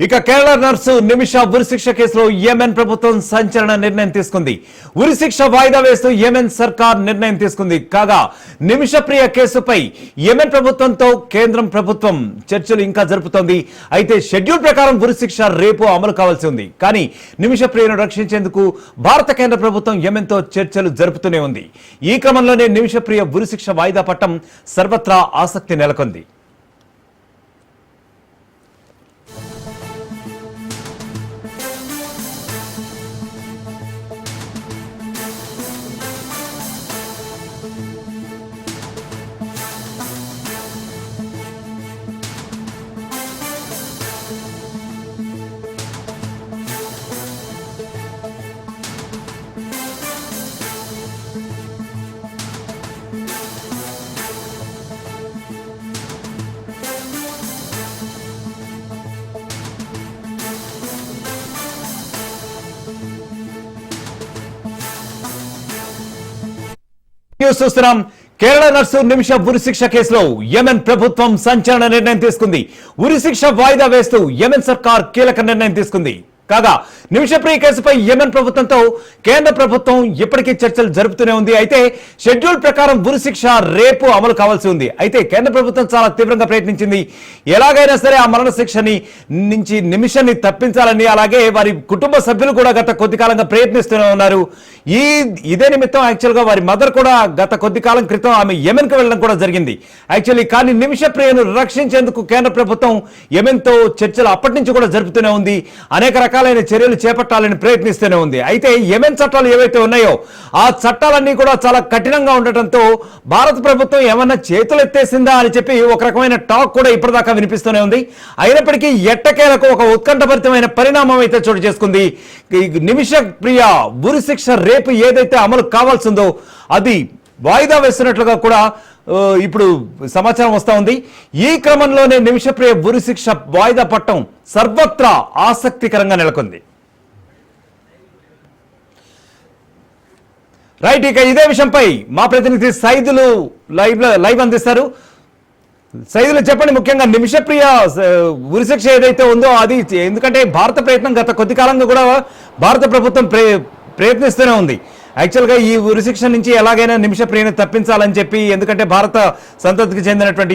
ఇక కేరళ నర్సు నిమిష ఉరిశిక్ష కేసులో యెమెన్ ప్రభుత్వం సంచలన నిర్ణయం తీసుకుంది. ఉరిశిక్ష వాయిదా వేస్తూ యెమెన్ సర్కార్ నిర్ణయం తీసుకుంది. కాగా నిమిష ప్రియ కేసుపై యెమెన్ ప్రభుత్వంతో కేంద్రం ప్రభుత్వం చర్చలు ఇంకా జరుపుతోంది. అయితే షెడ్యూల్ ప్రకారం ఉరిశిక్ష రేపు అమలు కావాల్సి ఉంది. కానీ నిమిష ప్రియను రక్షించేందుకు భారత కేంద్ర ప్రభుత్వం యెమెన్తో చర్చలు జరుపుతూనే ఉంది. ఈ క్రమంలోనే నిమిష ప్రియ ఉరిశిక్ష వాయిదా పట్టం సర్వత్రా ఆసక్తి నెలకొంది. చూస్తున్నాం. కేరళ నర్సు నిమిష ఉరిశిక్ష కేసులో యెమెన్ ప్రభుత్వం సంచలన నిర్ణయం తీసుకుంది. ఉరిశిక్ష వాయిదా వేస్తూ యెమెన్ సర్కార్ కీలక నిర్ణయం తీసుకుంది. కాగా నిమిషప్రియ కేసుపై యెమెన్ ప్రభుత్వంతో కేంద్ర ప్రభుత్వం ఇప్పటికీ చర్చలు జరుపుతూనే ఉంది. అయితే షెడ్యూల్ ప్రకారం ఉరిశిక్ష రేపు అమలు కావాల్సి ఉంది. అయితే కేంద్ర ప్రభుత్వం చాలా తీవ్రంగా ప్రయత్నించింది. ఎలాగైనా సరే ఆ మరణ శిక్షని నుంచి నిమిషాన్ని తప్పించాలని, అలాగే వారి కుటుంబ సభ్యులు కూడా గత కొద్ది కాలంగా ప్రయత్నిస్తూనే ఉన్నారు. ఇదే నిమిత్తం యాక్చువల్గా వారి మదర్ కూడా గత కొద్ది కాలం క్రితం ఆమె యెమెన్కు వెళ్ళడం కూడా జరిగింది యాక్చువల్లీ. కానీ నిమిషప్రియను రక్షించేందుకు కేంద్ర ప్రభుత్వం యెమెన్తో చర్చలు అప్పటి నుంచి కూడా జరుపుతూనే ఉంది. అనేక రకాలైన చర్యలు చేపట్టాలని ప్రయత్నిస్తూనే ఉంది. అయితే యెమెన్ చట్టాలు ఏవైతే ఉన్నాయో ఆ చట్టాలన్నీ కూడా చాలా కఠినంగా ఉండటంతో భారత ప్రభుత్వం ఏమన్నా చేతులు ఎత్తేసిందా అని చెప్పి ఒక రకమైన టాక్ కూడా ఇప్పటిదాకా వినిపిస్తూనే ఉంది. అయినప్పటికీ ఎట్టకేలకు ఒక ఉత్కంఠభరితమైన పరిణామం అయితే చోటు చేసుకుంది. నిమిష ప్రియ ఉరిశిక్ష రేపు ఏదైతే అమలు కావాల్సిందో అది వాయిదా వేస్తున్నట్లుగా కూడా ఇప్పుడు సమాచారం వస్తా ఉంది. ఈ క్రమంలోనే నిమిషప్రియ ఉరిశిక్ష వాయిదా పట్టం సర్వత్రా ఆసక్తికరంగా నెలకొంది. రైట్, ఇక ఇదే విషయంపై మా ప్రతినిధి సైదులు లైవ్ అందిస్తారు. సైదులు చెప్పండి, ముఖ్యంగా నిమిషప్రియ ఉరిశిక్ష ఏదైతే ఉందో అది, ఎందుకంటే భారత ప్రయత్నం గత కొద్ది కాలంగా కూడా భారత ప్రభుత్వం ప్రయత్నిస్తూనే ఉంది యాక్చువల్గా ఈ ఉరిశిక్ష నుంచి ఎలాగైనా నిమిషప్రియను తప్పించాలని చెప్పి. ఎందుకంటే భారత సంతతికి చెందినటువంటి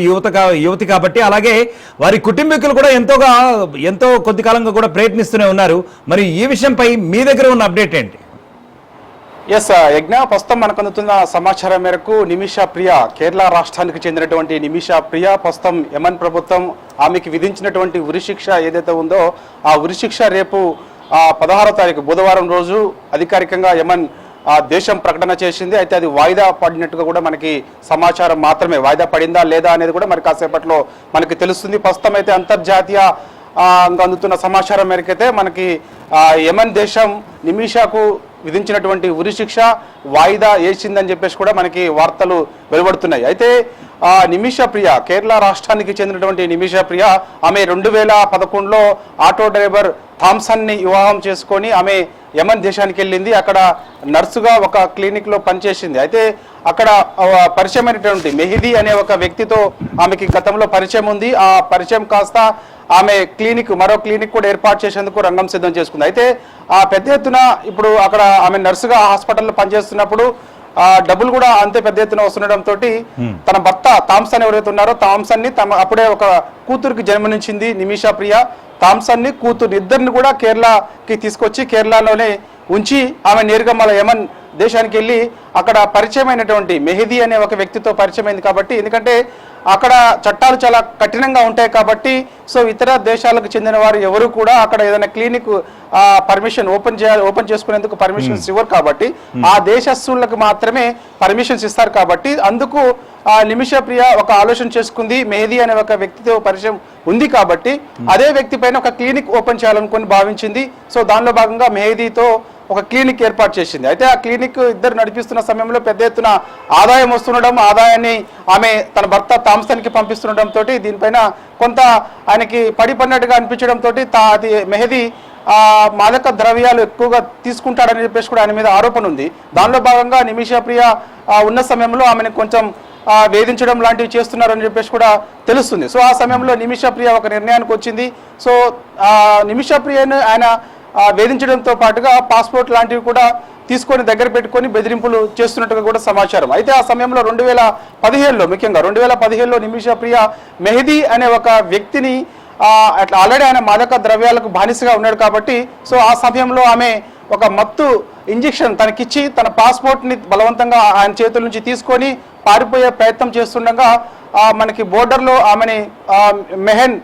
యువతి కాబట్టి, అలాగే వారి కుటుంబీకులు కూడా ఎంతో కొద్ది కాలంగా కూడా ప్రయత్నిస్తూనే ఉన్నారు. మరి ఈ విషయంపై మీ దగ్గర ఉన్న అప్డేట్ ఏంటి? ఎస్ యజ్ఞ, ప్రస్తుతం మనకు అందుతున్న సమాచారం మేరకు నిమిష ప్రియ, కేరళ రాష్ట్రానికి చెందినటువంటి నిమిష ప్రియ ప్రస్తుతం యెమెన్ ప్రభుత్వం ఆమెకి విధించినటువంటి ఉరిశిక్ష ఏదైతే ఉందో ఆ ఉరిశిక్ష రేపు 16వ తారీఖు బుధవారం రోజు అధికారికంగా యెమెన్ దేశం ప్రకటన చేసింది. అయితే అది వాయిదా పడినట్టుగా కూడా మనకి సమాచారం మాత్రమే. వాయిదా పడిందా లేదా అనేది కూడా మరి కాసేపట్లో మనకి తెలుస్తుంది. ప్రస్తుతం అయితే అంతర్జాతీయ అందుతున్న సమాచారం మేరకైతే మనకి యెమెన్ దేశం నిమిషకు విధించినటువంటి ఉరిశిక్ష వాయిదా వేసిందని చెప్పేసి కూడా మనకి వార్తలు వెలువడుతున్నాయి. అయితే నిమిష ప్రియ, కేరళ రాష్ట్రానికి చెందినటువంటి నిమిష ప్రియ, ఆమె 2011లో ఆటో డ్రైవర్ థామ్సన్ని వివాహం చేసుకొని ఆమె యెమెన్ దేశానికి వెళ్ళింది. అక్కడ నర్సుగా ఒక క్లినిక్లో పనిచేసింది. అయితే అక్కడ పరిచయమైనటువంటి మెహిదీ అనే ఒక వ్యక్తితో ఆమెకి గతంలో పరిచయం ఉంది. ఆ పరిచయం కాస్త ఆమె మరో క్లినిక్ కూడా ఏర్పాటు చేసేందుకు రంగం సిద్ధం చేసుకుంది. అయితే ఆ పెద్ద ఎత్తున ఇప్పుడు అక్కడ ఆమె నర్సుగా హాస్పిటల్లో పనిచేస్తున్నప్పుడు డబ్బులు కూడా అంతే పెద్ద ఎత్తున వస్తుండటంతో తన భర్త థామ్సన్ ఎవరైతే ఉన్నారో థామ్సన్ని అప్పుడే ఒక కూతురికి జన్మనిచ్చింది నిమిష ప్రియ. థామ్సన్ని కూతురు ఇద్దరిని కూడా కేరళకి తీసుకొచ్చి కేరళలోనే ఉంచి ఆమె నేరుగా మళ్ళీ యెమెన్ దేశానికి వెళ్ళి అక్కడ పరిచయమైనటువంటి మెహిదీ అనే ఒక వ్యక్తితో పరిచయమైంది. కాబట్టి ఎందుకంటే అక్కడ చట్టాలు చాలా కఠినంగా ఉంటాయి కాబట్టి సో ఇతర దేశాలకు చెందిన వారు ఎవరు కూడా అక్కడ ఏదైనా క్లినిక్ పర్మిషన్ ఓపెన్ చేసుకునేందుకు పర్మిషన్స్ ఇవ్వరు. కాబట్టి ఆ దేశస్తులకు మాత్రమే పర్మిషన్స్ ఇస్తారు. కాబట్టి అందుకు నిమిష ప్రియ ఒక ఆలోచన చేసుకుంది. మెహిదీ అనే ఒక వ్యక్తితో పరిచయం ఉంది కాబట్టి అదే వ్యక్తి పైన ఒక క్లినిక్ ఓపెన్ చేయాలనుకుని భావించింది. సో దానిలో భాగంగా మెహిదీతో ఒక క్లినిక్ ఏర్పాటు చేసింది. అయితే ఆ క్లినిక్ ఇద్దరు నడిపిస్తున్న సమయంలో పెద్ద ఎత్తున ఆదాయం వస్తుండడం, ఆదాయాన్ని ఆమె తన భర్త థామ్సన్కి పంపిస్తుండటంతో దీనిపైన కొంత ఆయనకి పడిపడినట్టుగా అనిపించడంతో అది మెహిదీ మాదక ద్రవ్యాలు ఎక్కువగా తీసుకుంటాడని చెప్పేసి కూడా ఆయన మీద ఆరోపణ ఉంది. దానిలో భాగంగా నిమిష ప్రియ ఉన్న సమయంలో ఆమెను కొంచెం వేధించడం లాంటివి చేస్తున్నారని చెప్పేసి కూడా తెలుస్తుంది. సో ఆ సమయంలో నిమిష ప్రియ ఒక నిర్ణయానికి వచ్చింది. సో నిమిష ప్రియను ఆయన వేధించడంతో పాటుగా పాస్పోర్ట్ లాంటివి కూడా తీసుకొని దగ్గర పెట్టుకొని బెదిరింపులు చేస్తున్నట్టుగా కూడా సమాచారం. అయితే ఆ సమయంలో 2017లో ముఖ్యంగా 2017లో నిమిష ప్రియ మెహదీ అనే ఒక వ్యక్తిని అట్లా ఆల్రెడీ ఆయన మాదక ద్రవ్యాలకు బానిసగా ఉన్నాడు కాబట్టి సో ఆ సమయంలో ఆమె ఒక మత్తు ఇంజెక్షన్ తనకిచ్చి తన పాస్పోర్ట్ని బలవంతంగా ఆయన చేతుల నుంచి తీసుకొని పారిపోయే ప్రయత్నం చేస్తుండగా మనకి బోర్డర్లో ఆమెని మెహన్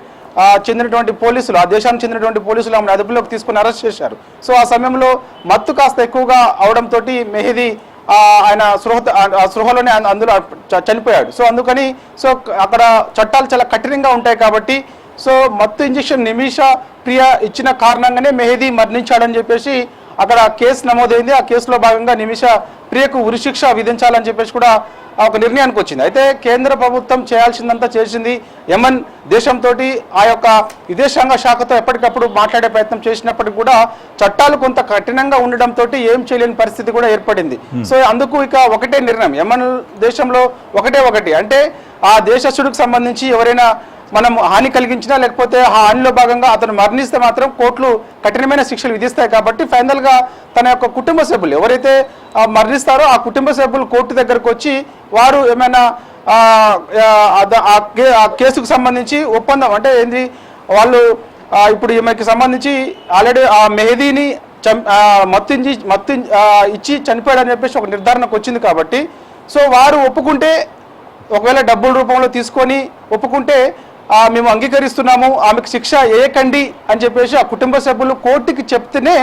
చెందినటువంటి పోలీసులు, ఆ దేశానికి చెందినటువంటి పోలీసులు ఆమెను అదుపులోకి తీసుకుని అరెస్ట్ చేశారు. సో ఆ సమయంలో మత్తు కాస్త ఎక్కువగా అవడంతో మెహదీ ఆయన సృహలోనే అందులో చనిపోయాడు. సో అందుకని సో అక్కడ చట్టాలు చాలా కఠినంగా ఉంటాయి కాబట్టి సో మత్తు ఇంజెక్షన్ నిమిష ప్రియ ఇచ్చిన కారణంగానే మెహదీ మరణించాడని చెప్పేసి అక్కడ కేసు నమోదైంది. ఆ కేసులో భాగంగా నిమిష ప్రియకు ఉరిశిక్ష విధించాలని చెప్పేసి కూడా ఒక నిర్ణయానికి వచ్చింది. అయితే కేంద్ర ప్రభుత్వం చేయాల్సిందంతా చేసింది. యమన్ దేశంతో ఆ యొక్క విదేశాంగ శాఖతో ఎప్పటికప్పుడు మాట్లాడే ప్రయత్నం చేసినప్పటికీ కూడా చట్టాలు కొంత కఠినంగా ఉండడంతో ఏం చేయలేని పరిస్థితి కూడా ఏర్పడింది. సో అందుకు ఇక ఒకటే నిర్ణయం, యమన్ దేశంలో ఒకటి అంటే ఆ దేశస్థుడికి సంబంధించి ఎవరైనా మనం హాని కలిగించినా లేకపోతే ఆ హానిలో భాగంగా అతను మరణిస్తే మాత్రం కోర్టులు కఠినమైన శిక్షలు విధిస్తాయి. కాబట్టి ఫైనల్గా తన యొక్క కుటుంబ సభ్యులు ఎవరైతే మరణిస్తారో ఆ కుటుంబ సభ్యులు కోర్టు దగ్గరకు వచ్చి వారు ఏమైనా ఆ కేసుకు సంబంధించి ఒప్పందం అంటే ఏంది వాళ్ళు ఇప్పుడు ఈమెకి సంబంధించి ఆల్రెడీ ఆ మెహదీని మత్తు ఇచ్చి చనిపోయాడని చెప్పేసి ఒక నిర్ధారణకు వచ్చింది. కాబట్టి సో వారు ఒప్పుకుంటే ఒకవేళ డబ్బుల రూపంలో తీసుకొని ఒప్పుకుంటే మేము అంగీకరిస్తున్నాము, ఆమెకు శిక్ష వేయకండి అని చెప్పేసి ఆ కుటుంబ సభ్యులు కోర్టుకి చెప్తేనే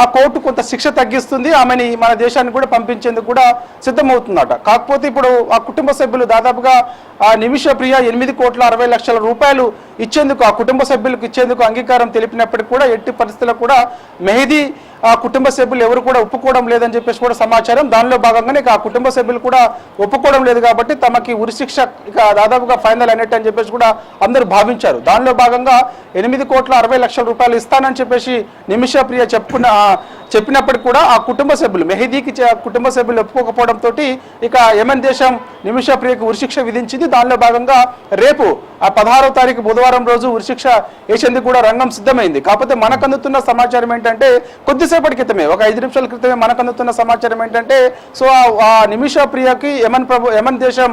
ఆ కోర్టు కొంత శిక్ష తగ్గిస్తుంది, ఆమెని మన దేశానికి కూడా పంపించేందుకు కూడా సిద్ధమవుతుందట. కాకపోతే ఇప్పుడు ఆ కుటుంబ సభ్యులు దాదాపుగా నిమిష ప్రియ 8,60,00,000 రూపాయలు ఇచ్చేందుకు ఆ కుటుంబ సభ్యులకు ఇచ్చేందుకు అంగీకారం తెలిపినప్పటికీ కూడా ఎట్టి పరిస్థితుల్లో కూడా మెహదీ ఆ కుటుంబ సభ్యులు ఎవరు కూడా ఒప్పుకోవడం లేదని చెప్పేసి కూడా సమాచారం. దానిలో భాగంగానే ఆ కుటుంబ సభ్యులు కూడా ఒప్పుకోవడం లేదు కాబట్టి తమకి ఉరిశిక్ష ఇక దాదాపుగా ఫైనల్ అయినట్టు అని చెప్పేసి కూడా అందరూ భావించారు. దానిలో భాగంగా 8,60,00,000 రూపాయలు ఇస్తానని చెప్పేసి నిమిష ప్రియ చెప్పినప్పటికీ కూడా ఆ కుటుంబ సభ్యులు మెహదీకి కుటుంబ సభ్యులు ఒప్పుకోకపోవడంతో ఇక యమన్ దేశం నిమిష ప్రియకు ఉరిశిక్ష విధించింది. దానిలో భాగంగా రేపు ఆ 16వ తారీఖు బుధవారం రోజు ఉరిశిక్ష వేసేందుకు కూడా రంగం సిద్ధమైంది. కాకపోతే మనకు అందుతున్న సమాచారం ఏంటంటే కొద్దిసేపటి క్రితమే ఒక 5 నిమిషాల క్రితమే మనకు అందుతున్న సమాచారం ఏంటంటే సో ఆ నిమిష ప్రియకి యమన్ దేశం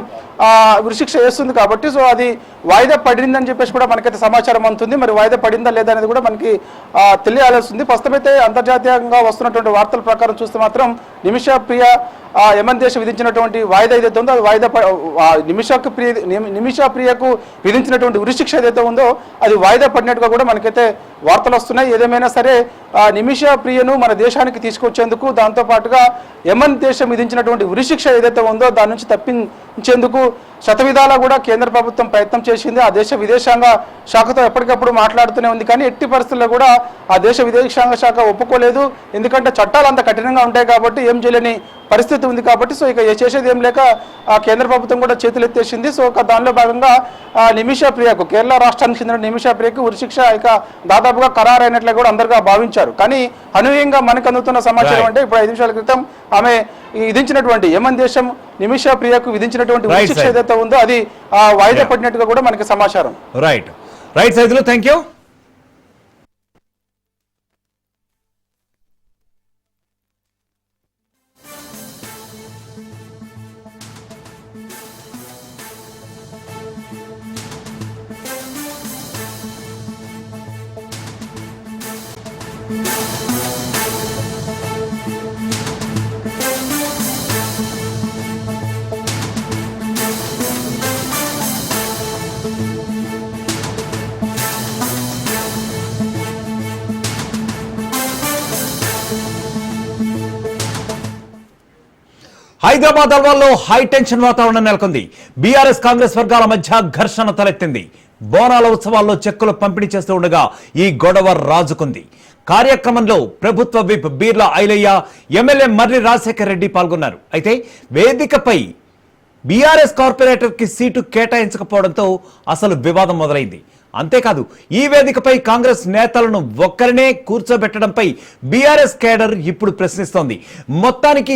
ఉరిశిక్ష వేస్తుంది కాబట్టి సో అది వాయిదా పడిందని చెప్పేసి కూడా మనకైతే సమాచారం అందుతుంది. మరి వాయిదా పడిందా లేదా అనేది కూడా మనకి తెలియాల్సింది. ప్రస్తుతమైతే అంతర్జాతీయంగా వస్తున్నటువంటి వార్తల ప్రకారం చూస్తే మాత్రం నిమిష ప్రియ యమన్ దేశం విధించినటువంటి వాయిదా ఏదైతే ఉందో అది వాయిదా నిమిష ప్రియకు విధించినటువంటి ఉరిశిక్ష ఏదైతే ఉందో అది వాయిదా పడినట్టుగా కూడా మనకైతే వార్తలు వస్తున్నాయి. ఏదేమైనా సరే నిమిష ప్రియను మన దేశానికి తీసుకొచ్చేందుకు దాంతోపాటుగా యమన్ దేశం విధించినటువంటి ఉరిశిక్ష ఏదైతే ఉందో దాని నుంచి తప్పించేందుకు శతవిధాలా కూడా కేంద్ర ప్రభుత్వం ప్రయత్నం చేసింది. ఆ దేశ విదేశాంగ శాఖతో ఎప్పటికప్పుడు మాట్లాడుతూనే ఉంది. కానీ ఎట్టి పరిస్థితుల్లో కూడా ఆ దేశ విదేశాంగ శాఖ ఒప్పుకోలేదు. ఎందుకంటే చట్టాలు అంత కఠినంగా ఉంటాయి కాబట్టి ఏం చేయలేని పరిస్థితి ఉంది కాబట్టి సో ఇక చేసేది ఏం లేక ఆ కేంద్ర ప్రభుత్వం కూడా చేతులు ఎత్తేసింది. సో దానిలో భాగంగా నిమిష ప్రియకు కేరళ రాష్ట్రానికి చెందిన నిమిష ప్రియకు ఉరిశిక్ష ఇక దాదాపుగా ఖరారైనట్లు కూడా అందరుగా భావించారు. కానీ అనూహ్యంగా మనకు అందుతున్న సమాచారం అంటే ఇప్పుడు 5 నిమిషాల క్రితం ఆమె విధించినటువంటి యమన్ దేశం నిమిష ప్రియకు విధించినటువంటి ఉరిశిక్ష ఏదైతే ఉందో అది వాయిదా పడినట్టుగా కూడా మనకి సమాచారం. Right Saidulu, thank you. Hyderabad అల్వాల్లో హై టెన్షన్ వాతావరణం నెలకొంది. బీఆర్ఎస్ కాంగ్రెస్ వర్గాల మధ్య ఘర్షణ తలెత్తింది. బోనాల ఉత్సవాల్లో చెక్కులు పంపిణీ చేస్తూ ఉండగా ఈ గొడవ రాజుకుంది. కార్యక్రమంలో ప్రభుత్వ విప్ బీర్ల ఐలయ్య, ఎమ్మెల్యే మర్రి రాజశేఖర్ రెడ్డి పాల్గొన్నారు. అయితే వేదికపై బీఆర్ఎస్ కార్పొరేటర్ కి సీటు కేటాయించకపోవడంతో అసలు వివాదం మొదలైంది. అంతేకాదు ఈ వేదికపై కాంగ్రెస్ నేతలను ఒక్కరినే కూర్చోబెట్టడంపై బీఆర్ఎస్ కేడర్ ఇప్పుడు ప్రశ్నిస్తోంది. మొత్తానికి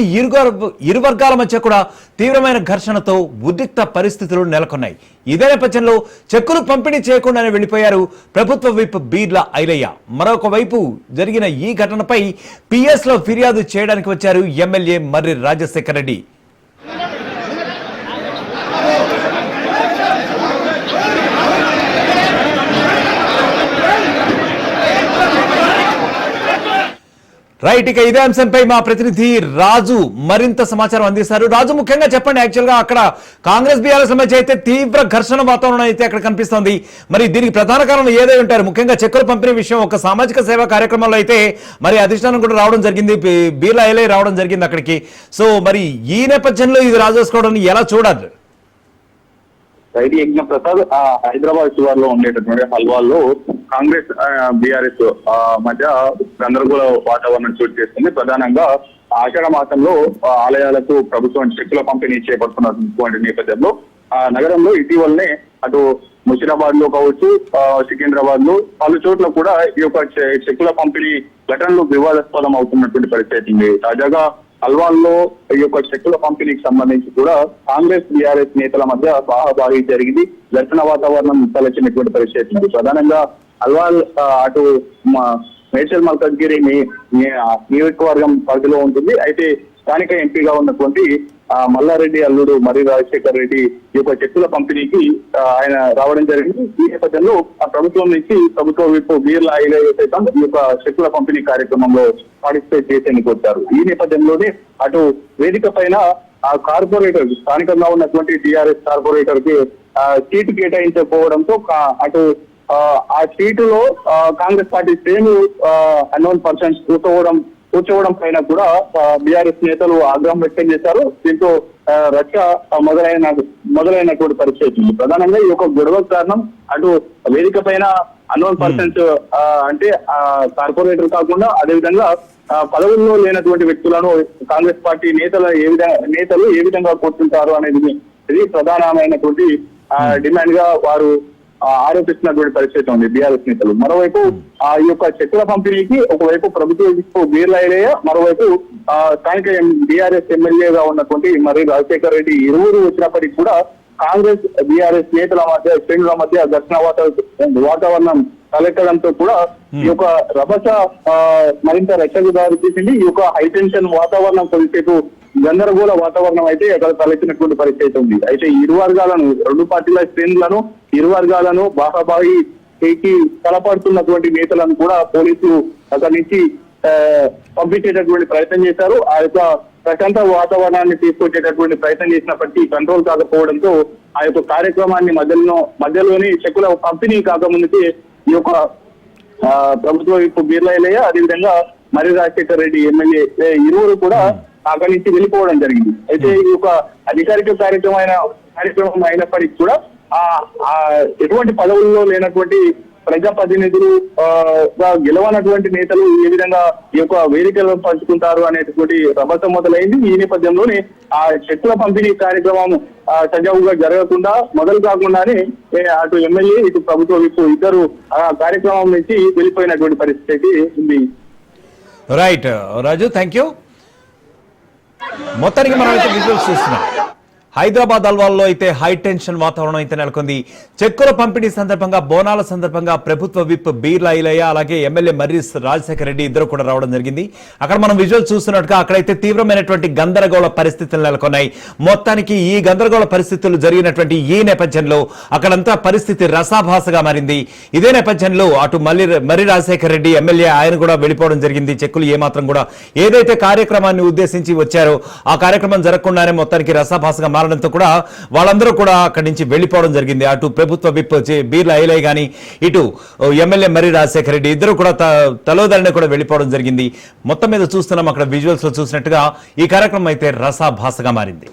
ఇరు వర్గాల మధ్య కూడా తీవ్రమైన ఘర్షణతో ఉద్రిక్త పరిస్థితులు నెలకొన్నాయి. ఇదే నేపథ్యంలో చెక్కులు పంపిణీ చేయకుండానే వెళ్లిపోయారు ప్రభుత్వ విప్ బీర్ల ఐలయ్య. మరొక వైపు జరిగిన ఈ ఘటనపై పిఎస్ లో ఫిర్యాదు చేయడానికి వచ్చారు ఎమ్మెల్యే మర్రి రాజశేఖర రెడ్డి. రైట్, ఇక ఇదే అంశంపై మా ప్రతినిధి రాజు మరింత సమాచారం అందిస్తారు. రాజు, ముఖ్యంగా చెప్పండి, యాక్చువల్ గా అక్కడ కాంగ్రెస్ బీఆర్ఎస్ మధ్య అయితే తీవ్ర ఘర్షణ వాతావరణం అయితే అక్కడ కనిపిస్తోంది. మరి దీనికి ప్రధాన కారణం ఏదై ఉంటారు? ముఖ్యంగా చెక్కుల పంపిణీ విషయం ఒక సామాజిక సేవా కార్యక్రమంలో అయితే మరి అధిష్టానం కూడా రావడం జరిగింది, బీర్ల ఐలయ్య రావడం జరిగింది అక్కడికి. సో మరి ఈ నేపథ్యంలో ఇది రాజేసుకోవడాన్ని ఎలా చూడాలి? రైతు యజ్ఞ ప్రసాద్ హైదరాబాద్ శివార్లో ఉండేటటువంటి హల్వాల్లో కాంగ్రెస్ బీఆర్ఎస్ మధ్య గందరగోళ వాతావరణం చోటు చేస్తుంది. ప్రధానంగా ఆషాఢ మాసంలో ఆలయాలకు ప్రభుత్వం చెక్కుల పంపిణీ చేపడుతున్నటువంటి నేపథ్యంలో నగరంలో ఇటీవలనే అటు ముషిరాబాద్ లో కావచ్చు, సికింద్రాబాద్ లో పలు చోట్ల కూడా ఈ యొక్క చెక్కుల పంపిణీ ఘటనలు వివాదాస్పదం అవుతున్నటువంటి పరిస్థితి ఉంది. తాజాగా అల్వాల్లో ఈ యొక్క చెక్కుల పంపిణీకి సంబంధించి కూడా కాంగ్రెస్ బీఆర్ఎస్ నేతల మధ్య బాహాబాహి జరిగింది. ఘర్షణ వాతావరణం తలెత్తినటువంటి పరిస్థితి ఉంది. ప్రధానంగా అల్వాల్ అటు మేడ్చల్ మల్కాజ్గిరి నియోజకవర్గం పరిధిలో ఉంటుంది. అయితే స్థానిక ఎంపీగా ఉన్నటువంటి మల్లారెడ్డి అల్లుడు మర్రి రాజశేఖర్ రెడ్డి ఈ యొక్క చెక్కుల పంపిణీకి ఆయన రావడం జరిగింది. ఈ నేపథ్యంలో ప్రభుత్వం నుంచి ప్రభుత్వ విప్ బీర్ల ఐలయ్య సైతం ఈ యొక్క చెక్కుల పంపిణీ కార్యక్రమంలో పార్టిసిపేట్ చేసేందుకు వచ్చారు. ఈ నేపథ్యంలోనే అటు వేదిక పైన ఆ కార్పొరేటర్ స్థానికంగా ఉన్నటువంటి టీఆర్ఎస్ కార్పొరేటర్ కి సీటు కేటాయించకపోవడంతో అటు ఆ సీటులో కాంగ్రెస్ పార్టీ శ్రేణులు అన్నోన్ పర్సన్స్ కూర్చోవడం పైన కూడా బీఆర్ఎస్ నేతలు ఆగ్రహం వ్యక్తం చేశారు. దీంతో రచ్చ మొదలైనటువంటి పరిస్థితి ఉంది. ప్రధానంగా ఈ యొక్క గొడవ కారణం అటు వేదిక పైన అన్నోన్ పర్సన్స్ అంటే కార్పొరేటర్ కాకుండా అదేవిధంగా పదవుల్లో లేనటువంటి వ్యక్తులను కాంగ్రెస్ పార్టీ నేతలు ఏ విధంగా కూర్చుంటారు అనేది ఇది ప్రధానమైనటువంటి డిమాండ్ గా వారు ఆరోపిస్తున్నటువంటి పరిస్థితి ఉంది బీఆర్ఎస్ నేతలు. మరోవైపు ఈ యొక్క చెక్కుల పంపిణీకి ఒకవైపు ప్రభుత్వ బీర్ల ఐలయ్య, మరోవైపు స్థానిక బీఆర్ఎస్ ఎమ్మెల్యేగా ఉన్నటువంటి మర్రి రాజశేఖర్ రెడ్డి ఇరువురు వచ్చినప్పటికీ కూడా కాంగ్రెస్ బీఆర్ఎస్ నేతల మధ్య శ్రేణుల మధ్య ఘర్షణ వాతావరణం తలెత్తడంతో కూడా ఈ యొక్క రభస మరింత రక్షకు దారి తీసింది. ఈ యొక్క హైటెన్షన్ వాతావరణం కొద్దిసేపు గందరగోళ వాతావరణం అయితే అక్కడ తలెత్తినటువంటి పరిస్థితి ఉంది. అయితే ఇరు వర్గాలను, రెండు పార్టీల శ్రేణులను, ఇరు వర్గాలను బాహాబాహికి తలపడుతున్నటువంటి నేతలను కూడా పోలీసులు అక్కడి నుంచి పంపించేటటువంటి ప్రయత్నం చేశారు. ఆ యొక్క ప్రశాంత వాతావరణాన్ని తీసుకొచ్చేటటువంటి ప్రయత్నం చేసినప్పటికీ కంట్రోల్ కాకపోవడంతో ఆ యొక్క కార్యక్రమాన్ని మధ్యలోనే చెక్కుల పంపిణీ కాకముందుకే ఈ యొక్క ప్రభుత్వ విప్ బీర్ల ఐలయ్య, అదేవిధంగా మర్రి రాజశేఖర్ రెడ్డి ఎమ్మెల్యే ఇరువురు కూడా అక్కడి నుంచి వెళ్ళిపోవడం జరిగింది. అయితే ఈ యొక్క అధికారిక కార్యక్రమం అయినప్పటికీ కూడా ఎటువంటి పదవుల్లో లేనటువంటి ప్రజాప్రతినిధులు గెలవనటువంటి నేతలు ఏ విధంగా ఈ యొక్క వేదికలో పంచుకుంటారు అనేటువంటి రభస మొదలైంది. ఈ నేపథ్యంలోనే ఆ చెక్కుల పంపిణీ కార్యక్రమం సజావుగా జరగకుండా మొదలు కాకుండానే అటు ఎమ్మెల్యే ఇటు ప్రభుత్వ విప్ ఇద్దరు ఆ కార్యక్రమం నుంచి వెళ్ళిపోయినటువంటి పరిస్థితి ఉంది. Right Raju, thank you. మొత్తానికి మనం అయితే విజువల్స్ చూస్తున్నాం. హైదరాబాద్ అల్వాల్లో అయితే హై టెన్షన్ వాతావరణం అయితే నెలకొంది. చెక్కుల పంపిణీ సందర్భంగా, బోనాల సందర్భంగా ప్రభుత్వ విప్ బీర్ల ఐలయ్య అలాగే ఎమ్మెల్యే మర్రి రాజశేఖర రెడ్డి ఇద్దరు కూడా రావడం జరిగింది. అక్కడ మనం విజువల్ చూస్తున్నట్టుగా అక్కడైతే తీవ్రమైనటువంటి గందరగోళ పరిస్థితులు నెలకొన్నాయి. మొత్తానికి ఈ గందరగోళ పరిస్థితులు జరిగినటువంటి ఈ నేపథ్యంలో అక్కడంతా పరిస్థితి రసాభాసగా మారింది. ఇదే నేపథ్యంలో అటు మర్రి రాజశేఖర రెడ్డి ఎమ్మెల్యే ఆయన కూడా వెళ్ళిపోవడం జరిగింది. చెక్కులు ఏమాత్రం కూడా ఏదైతే కార్యక్రమాన్ని ఉద్దేశించి వచ్చారో ఆ కార్యక్రమం జరగకుండానే మొత్తానికి రసాభాసగా మారడంతో కూడా వాళ్ళందరూ కూడా అక్కడి నుంచి వెళ్ళిపోవడం జరిగింది. అటు ప్రభుత్వ విప్ బీర్ల ఐలయ్య గాని, ఇటు ఎమ్మెల్యే మర్రి రాజశేఖర రెడ్డి ఇద్దరు కూడా తలోదరనే కూడా వెళ్ళిపోవడం జరిగింది. మొత్తం మీద చూస్తున్నాం, అక్కడ విజువల్స్ లో చూసినట్టుగా ఈ కార్యక్రమం అయితే రసాభాసగా మారింది.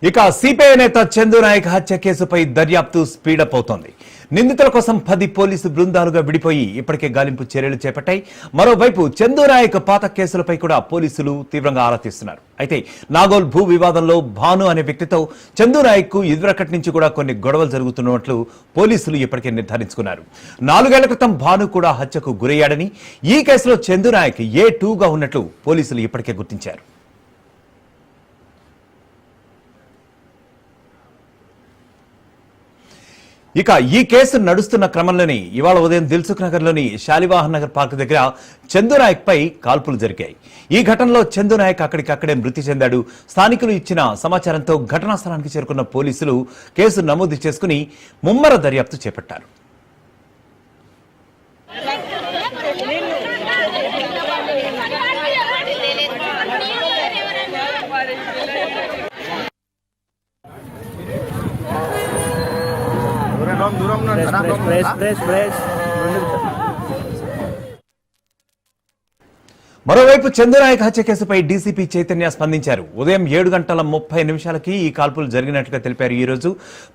ఇక సిపిఐ నేత చందు నాయక్ హత్య కేసుపై దర్యాప్తు స్పీడప్ అవుతోంది. నిందితుల కోసం 10 పోలీసు బృందాలుగా విడిపోయి ఇప్పటికే గాలింపు చర్యలు చేపట్టాయి. మరోవైపు చందు నాయక్ పాత కేసులపై కూడా పోలీసులు తీవ్రంగా ఆరా తీస్తున్నారు. అయితే నాగోల్ భూ వివాదంలో భాను అనే వ్యక్తితో చందు నాయక్ కు ఇదివరకటి నుంచి కూడా కొన్ని గొడవలు జరుగుతున్నట్లు పోలీసులు ఇప్పటికే నిర్ధారించుకున్నారు. 4 ఏళ్ల క్రితం భాను కూడా హత్యకు గురయ్యాడని, ఈ కేసులో చందు నాయక్ A2గా ఉన్నట్లు పోలీసులు ఇప్పటికే గుర్తించారు. ఇక ఈ కేసు నడుస్తున్న క్రమంలోనే ఇవాళ ఉదయం దిల్సుఖ్ నగర్ లోని శాలివాహన్ నగర్ పార్క్ దగ్గర చందు నాయక్ పై కాల్పులు జరిగాయి. ఈ ఘటనలో చందు నాయక్ అక్కడికక్కడే మృతి చెందాడు. స్థానికులు ఇచ్చిన సమాచారంతో ఘటనా స్థలానికి చేరుకున్న పోలీసులు కేసు నమోదు చేసుకుని ముమ్మర దర్యాప్తు చేపట్టారు. మరోవైపు చందు నాయక్ హత్య కేసుపై డీసీపీ చైతన్య స్పందించారు. ఉదయం 7:30 ఈ కాల్పులు జరిగినట్లుగా తెలిపారు. ఈ రోజు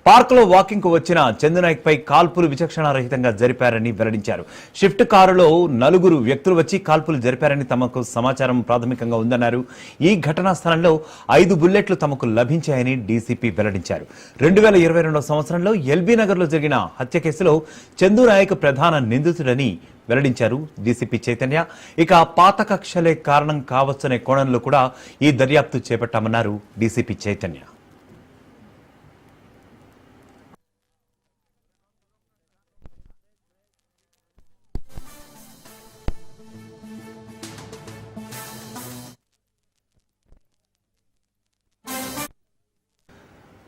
పార్క్ లో వాకింగ్ కు వచ్చిన చందు నాయక్ పై కాల్పులు విచక్షణారహితంగా జరిపారని వెల్లడించారు. షిఫ్ట్ కారులో 4 వ్యక్తులు వచ్చి కాల్పులు జరిపారని తమకు సమాచారం ప్రాథమికంగా ఉందన్నారు. ఈ ఘటనా స్థలంలో 5 బుల్లెట్లు తమకు లభించాయని డీసీపీ వెల్లడించారు. 2022 సంవత్సరంలో ఎల్బీ నగర్ లో జరిగిన హత్య కేసులో చందు నాయక్ ప్రధాన నిందితుడని వెల్లడించారు డీసీపీ చైతన్య. ఇక పాత కక్షలే కారణం కావచ్చనే కోణంలో కూడా ఈ దర్యాప్తు చేపట్టామన్నారు డీసీపీ చైతన్య.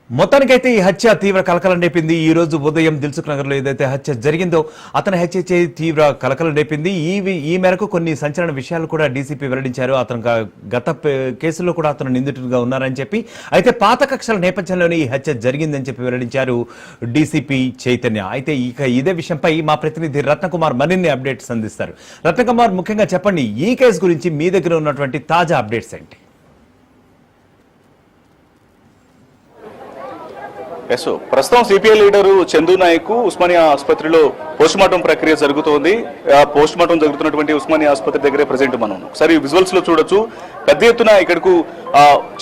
మొత్తానికైతే ఈ హత్య తీవ్ర కలకలం రేపింది. ఈ రోజు ఉదయం దిల్సుఖ్ నగర్ లో ఏదైతే హత్య జరిగిందో అతని హత్య తీవ్ర కలకలం రేపింది. ఈ మేరకు కొన్ని సంచలన విషయాలు కూడా డీసీపీ వెల్లడించారు. అతను గత కేసులో కూడా అతను నిందితుడిగా ఉన్నారని చెప్పి, అయితే పాత కక్షల నేపథ్యంలోనే ఈ హత్య జరిగిందని చెప్పి వెల్లడించారు డీసీపీ చైతన్య. అయితే ఇక ఇదే విషయంపై మా ప్రతినిధి రత్నకుమార్ మరిన్ని అప్డేట్స్ అందిస్తారు. రత్నకుమార్, ముఖ్యంగా చెప్పండి, ఈ కేసు గురించి మీ దగ్గర ఉన్నటువంటి తాజా అప్డేట్స్ ఏంటి? ప్రస్తుతం సిపిఐ లీడరు చందు నాయక్ ఉస్మానియా ఆసుపత్రిలో పోస్టుమార్టం ప్రక్రియ జరుగుతోంది. పోస్టుమార్టం జరుగుతున్నటువంటి ఉస్మానియా ఆసుపత్రి దగ్గరే ప్రజెంట్ మనం ఒకసారి విజువల్స్ లో చూడొచ్చు. పెద్ద ఎత్తున ఇక్కడకు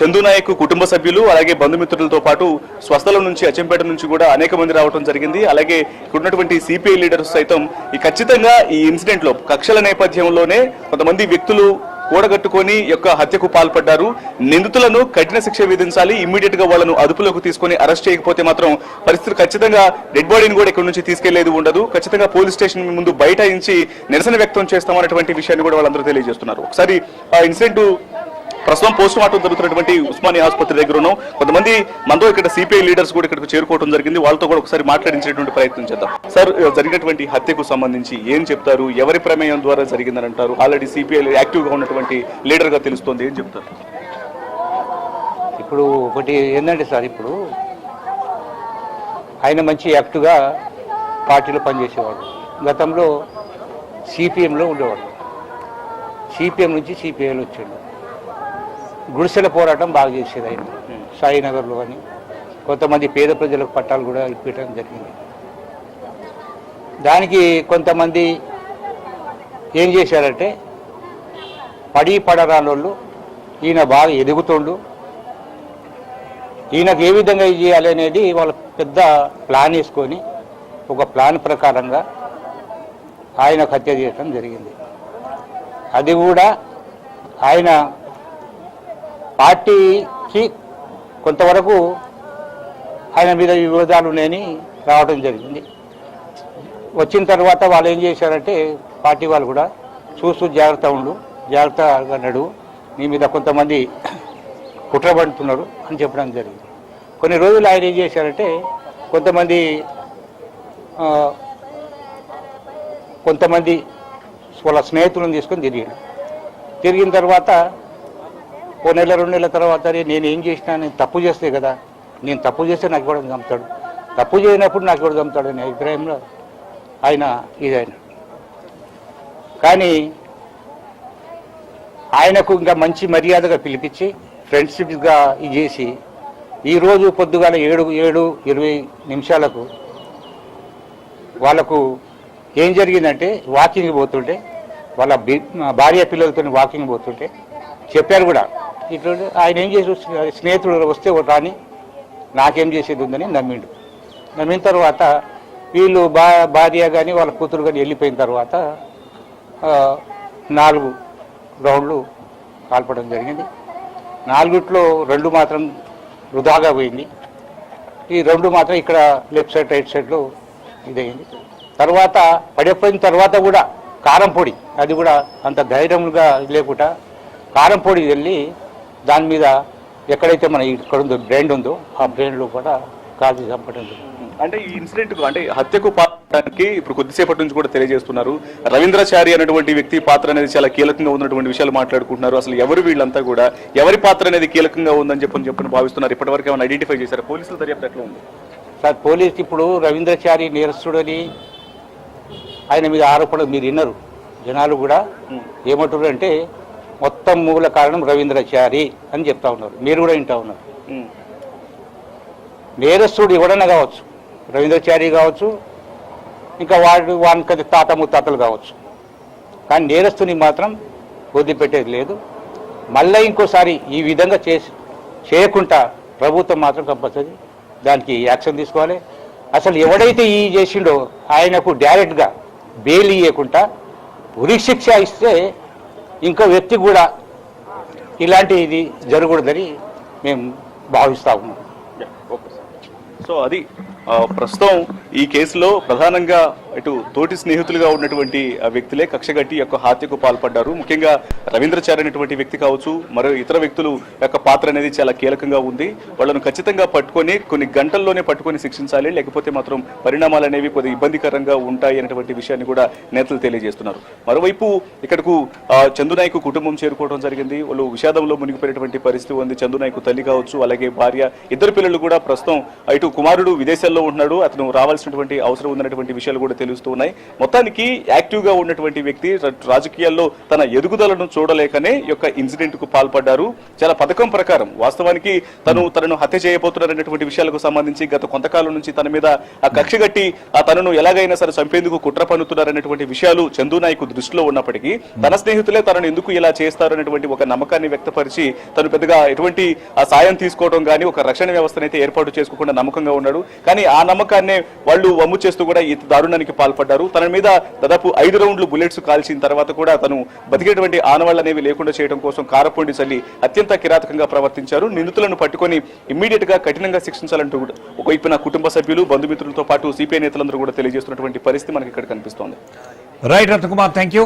చందు నాయక్ కుటుంబ సభ్యులు అలాగే బంధుమిత్రులతో పాటు స్వస్థలం నుంచి అచ్చంపేట నుంచి కూడా అనేక మంది రావడం జరిగింది. అలాగే ఇక్కడ ఉన్నటువంటి సిపిఐ లీడర్స్ సైతం ఖచ్చితంగా ఈ ఇన్సిడెంట్ లో కక్షల నేపథ్యంలోనే కొంతమంది వ్యక్తులు కూడగట్టుకొని యొక్క హత్యకు పాల్పడ్డారు. నిందితులను కఠిన శిక్ష విధించాలి, ఇమ్మీడియట్ గా వాళ్ళను అదుపులోకి తీసుకొని అరెస్ట్ చేయకపోతే మాత్రం పరిస్థితులు ఖచ్చితంగా డెడ్ బాడీని కూడా ఇక్కడ నుంచి తీసుకెళ్లేది ఉండదు. ఖచ్చితంగా పోలీస్ స్టేషన్ ముందు బైఠాయించి నిరసన వ్యక్తం చేస్తామన్నటువంటి విషయాన్ని కూడా వాళ్ళందరూ తెలియజేస్తున్నారు. ఒకసారి ఆ ఇన్సిడెంట్ ప్రస్తుతం పోస్ట్ మార్టం జరుగుతున్నటువంటి ఉస్మానియా ఆసుపత్రి దగ్గర ఉన్నాం. కొంతమంది మనతో ఇక్కడ సిపిఐ లీడర్స్ కూడా ఇక్కడికి చేరుకోవడం జరిగింది. వాళ్ళతో కూడా ఒకసారి మాట్లాడించేటువంటి ప్రయత్నం చేద్దాం. సార్, జరిగినటువంటి హత్యకు సంబంధించి ఏం చెప్తారు? ఎవరి ప్రమేయం ద్వారా జరిగిందని అంటారు? ఆల్రెడీ సిపిఐ యాక్టివ్ గా ఉన్నటువంటి లీడర్ గా తెలుస్తోంది, ఏం చెప్తారు? ఇప్పుడు ఒకటి ఏంటంటే సార్, ఇప్పుడు ఆయన మంచి యాక్టివ్గా పార్టీలో పనిచేసేవాడు. గతంలో సిపిఎంలో ఉండేవాడు. సిపిఎం నుంచి సిపిఐలో వచ్చాడు. గుడిసెల పోరాటం బాగా చేసేది ఆయన. సాయినగర్లో కానీ కొంతమంది పేద ప్రజలకు పట్టాలు కూడా ఇప్పించడం జరిగింది. దానికి కొంతమంది ఏం చేశారంటే, పడరానోళ్ళు ఈయన బాగా ఎదుగుతుండు, ఈయనకు ఏ విధంగా చేయాలి అనేది వాళ్ళ పెద్ద ప్లాన్ వేసుకొని ఒక ప్లాన్ ప్రకారంగా ఆయనకు హత్య చేయడం జరిగింది. అది కూడా ఆయన పార్టీకి కొంతవరకు ఆయన మీద వివాదాలు ఉన్నాయని రావడం జరిగింది. వచ్చిన తర్వాత వాళ్ళు ఏం చేశారంటే, పార్టీ వాళ్ళు కూడా చూస్తూ జాగ్రత్తగా నడువు, నీ మీద కొంతమంది కుట్రబడుతున్నారు అని చెప్పడం జరిగింది. కొన్ని రోజులు ఆయన ఏం చేశారంటే, కొంతమంది వాళ్ళ స్నేహితులను తీసుకొని తిరిగిన తర్వాత ఓ నెల 2 నెలల తర్వాత నేను ఏం చేసినా, నేను తప్పు చేస్తే కదా, నేను తప్పు చేస్తే నాకు కూడా చంపుతాడు, తప్పు చేయనప్పుడు నాకు కూడా చంపుతాడు అనే అభిప్రాయంలో ఆయన ఇదైనా. కానీ ఆయనకు ఇంకా మంచి మర్యాదగా పిలిపించి ఫ్రెండ్షిప్గా ఇది చేసి ఈరోజు పొద్దుగాల 7:20 వాళ్ళకు ఏం జరిగిందంటే వాకింగ్ పోతుంటే వాళ్ళ భార్య పిల్లలతో వాకింగ్ పోతుంటే చెప్పారు కూడా ఇట్లా ఆయన ఏం చేసి స్నేహితుడు వస్తే రాని నాకేం చేసేది ఉందని నమ్మిన తర్వాత వీళ్ళు భార్య కానీ వాళ్ళ కూతురు కానీ వెళ్ళిపోయిన తర్వాత 4 రౌండ్లు కాల్పడం జరిగింది. 4 2 మాత్రం వృధాగా పోయింది. ఈ 2 మాత్రం ఇక్కడ లెఫ్ట్ సైడ్ రైట్ సైడ్లో ఇదయింది. తర్వాత పడిపోయిన తర్వాత కూడా కారం పొడి, అది కూడా అంత ధైర్యంగా లేకుండా కారం పొడి వెళ్ళి దాని మీద ఎక్కడైతే మన ఇక్కడ ఉందో బ్రెయిన్ ఉందో ఆ బ్రెయిన్లో కూడా కాల్చి చంపడం జరిగింది. అంటే ఈ ఇన్సిడెంట్ అంటే హత్యకు పాత్రకి ఇప్పుడు కొద్దిసేపటి నుంచి కూడా తెలియజేస్తున్నారు. రవీంద్రచారి అనేటువంటి వ్యక్తి పాత్ర అనేది చాలా కీలకంగా ఉన్నటువంటి విషయాలు మాట్లాడుకుంటున్నారు. అసలు ఎవరు వీళ్ళంతా కూడా ఎవరి పాత్ర అనేది కీలకంగా ఉందని చెప్పని భావిస్తున్నారు. ఇప్పటివరకు ఏమైనా ఐడెంటిఫై చేశారు? పోలీసుల దర్యాప్తు ఎట్లా ఉంది సార్? పోలీసు ఇప్పుడు రవీంద్రచారి నేరస్తుడని ఆయన మీద ఆరోపణలు మీరు విన్నారు. జనాలు కూడా ఏమంటారు అంటే మొత్తం మూల కారణం రవీంద్రచారి అని చెప్తా ఉన్నారు. మీరు కూడా వింటా ఉన్నారు. నేరస్తుడు ఎవడన్నా కావచ్చు, రవీంద్రచారి కావచ్చు, ఇంకా వానికి తాత ముత్తాతలు కావచ్చు, కానీ నేరస్తుని మాత్రం వదిలిపెట్టేది లేదు. మళ్ళీ ఇంకోసారి ఈ విధంగా చేయకుండా ప్రభుత్వం మాత్రం కంపల్సరీ దానికి యాక్షన్ తీసుకోవాలి. అసలు ఎవడైతే ఈ చేసిండో ఆయనకు డైరెక్ట్గా బెయిల్ ఇవ్వకుండా ఉరిశిక్ష ఇస్తే ఇంకో వ్యక్తి కూడా ఇలాంటిది జరగకూడదని మేము భావిస్తా ఉన్నాం. సో అది ప్రస్తుతం ఈ కేసులో ప్రధానంగా ఇటు తోటి స్నేహితులుగా ఉన్నటువంటి వ్యక్తులే కక్షగట్టి యొక్క హత్యకు పాల్పడ్డారు. ముఖ్యంగా రవీంద్రచారి అనేటువంటి వ్యక్తి కావచ్చు, మరో ఇతర వ్యక్తులు యొక్క పాత్ర అనేది చాలా కీలకంగా ఉంది. వాళ్ళను ఖచ్చితంగా పట్టుకొని కొన్ని గంటల్లోనే పట్టుకొని శిక్షించాలి, లేకపోతే మాత్రం పరిణామాలు అనేవి కొద్ది ఇబ్బందికరంగా ఉంటాయి అనేటువంటి విషయాన్ని కూడా నేతలు తెలియజేస్తున్నారు. మరోవైపు ఇక్కడకు చందునాయకు కుటుంబం చేరుకోవడం జరిగింది. వాళ్ళు విషాదంలో మునిగిపోయినటువంటి పరిస్థితి ఉంది. చందునాయకు తల్లి కావచ్చు, అలాగే భార్య, ఇద్దరు పిల్లలు కూడా ప్రస్తుతం ఇటు కుమారుడు విదేశాల్లో ఉంటున్నాడు, అతను రావాల్సినటువంటి అవసరం ఉందన్నటువంటి విషయాలు కూడా తెలుస్తూ ఉన్నాయి. మొత్తానికి యాక్టివ్ గా ఉన్నటువంటి వ్యక్తి రాజకీయాల్లో తన ఎదుగుదలను చూడలేకనే యొక్క ఇన్సిడెంట్ కు పాల్పడ్డారు. చాలా పథకం ప్రకారం వాస్తవానికి తనను హత్య చేయబోతున్నారనేటువంటి విషయాలకు సంబంధించి గత కొంతకాలం నుంచి తన మీద ఆ కక్ష కట్టి తనను ఎలాగైనా సరే చంపేందుకు కుట్ర పన్నుతున్నారనేటువంటి విషయాలు చందునాయకు దృష్టిలో ఉన్నప్పటికీ తన స్నేహితులే తనను ఎందుకు ఇలా చేస్తారనేటువంటి ఒక నమ్మకాన్ని వ్యక్తపరిచి తను పెద్దగా ఎటువంటి సాయం తీసుకోవడం కానీ ఒక రక్షణ వ్యవస్థను అయితే ఏర్పాటు చేసుకోకుండా నమ్మకంగా ఉన్నాడు. కానీ ఆ నమ్మకాన్నే వాళ్ళు వమ్ము చేస్తూ కూడా ఈ దారుణానికి పాల్పడ్డారు. తన మీద దాదాపు 5 రౌండ్లు బుల్లెట్స్ కాల్చిన తర్వాత కూడా తను బతికేటువంటి ఆనవాళ్ళు అనేవి లేకుండా చేయడం కోసం కారపొండి చల్లి అత్యంత కిరాతకంగా ప్రవర్తించారు. నిందితులను పట్టుకొని ఇమ్మీడియట్ గా కఠినంగా శిక్షించాలంటూ ఒకవైపున కుటుంబ సభ్యులు, బంధుమిత్రులతో పాటు సిపిఐ నేతలందరూ కూడా తెలియజేస్తున్నటువంటి పరిస్థితి మనకి ఇక్కడ కనిపిస్తోంది. Right Ratnakumar, thank you.